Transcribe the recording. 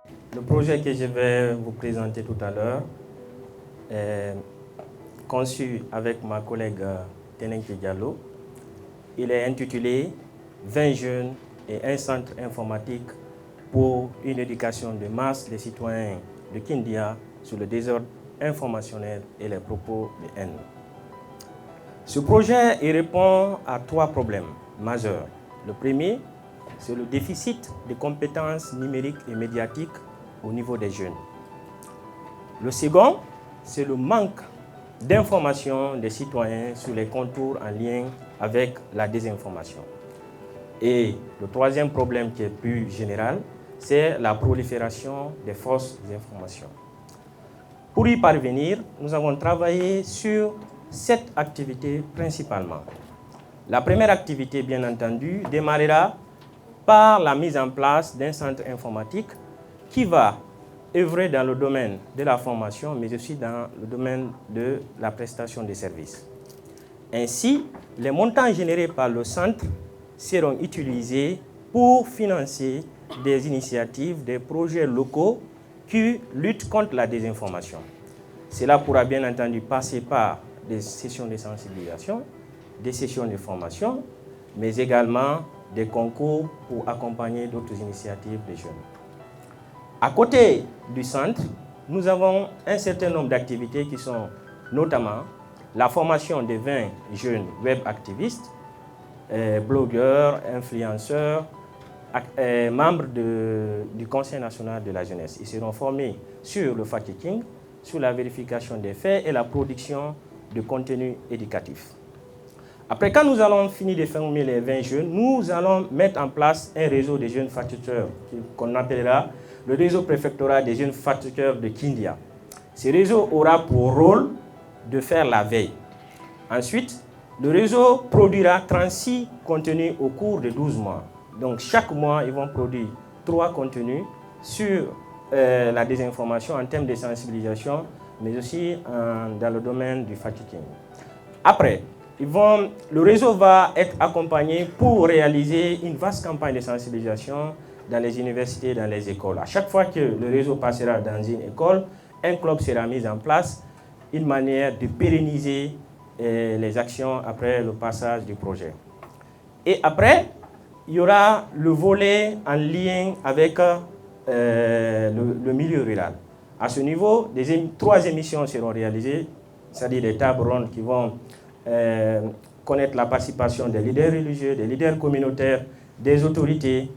Le projet que je vais vous présenter tout à l'heure est conçu avec ma collègue Tenenke Diallo. Il est intitulé 20 jeunes et un centre informatique pour une éducation de masse des citoyens de Kindia sur le désordre informationnel et les propos de haine. Ce projet il répond à 3 problèmes majeurs. Le premier, c'est le déficit de compétences numériques et médiatiques au niveau des jeunes. Le second, c'est le manque d'information des citoyens sur les contours en lien avec la désinformation. Et le troisième problème qui est plus général, c'est la prolifération des fausses informations. Pour y parvenir, nous avons travaillé sur 7 activités principalement. La première activité, bien entendu, démarrera par la mise en place d'un centre informatique qui va œuvrer dans le domaine de la formation, mais aussi dans le domaine de la prestation des services. Ainsi, les montants générés par le centre seront utilisés pour financer des initiatives, des projets locaux qui luttent contre la désinformation. Cela pourra bien entendu passer par des sessions de sensibilisation, des sessions de formation, mais également des concours pour accompagner d'autres initiatives des jeunes. À côté du centre, nous avons un certain nombre d'activités qui sont notamment la formation de 20 jeunes web activistes, blogueurs, influenceurs, membres du Conseil national de la jeunesse. Ils seront formés sur le fact-checking, sur la vérification des faits et la production de contenu éducatif. Après, quand nous allons finir de former les 20 jeunes, nous allons mettre en place un réseau de jeunes fact-checkers qu'on appellera le réseau préfectoral des jeunes fact-checkers de Kindia. Ce réseau aura pour rôle de faire la veille. Ensuite, le réseau produira 36 contenus au cours de 12 mois. Donc, chaque mois, ils vont produire 3 contenus sur la désinformation en termes de sensibilisation, mais aussi dans le domaine du fact-checking. Après, le réseau va être accompagné pour réaliser une vaste campagne de sensibilisation dans les universités et dans les écoles. À chaque fois que le réseau passera dans une école, un club sera mis en place, une manière de pérenniser les actions après le passage du projet. Et après, il y aura le volet en lien avec le milieu rural. À ce niveau, 3 émissions seront réalisées, c'est-à-dire des tables rondes qui vont connaître la participation des leaders religieux, des leaders communautaires, des autorités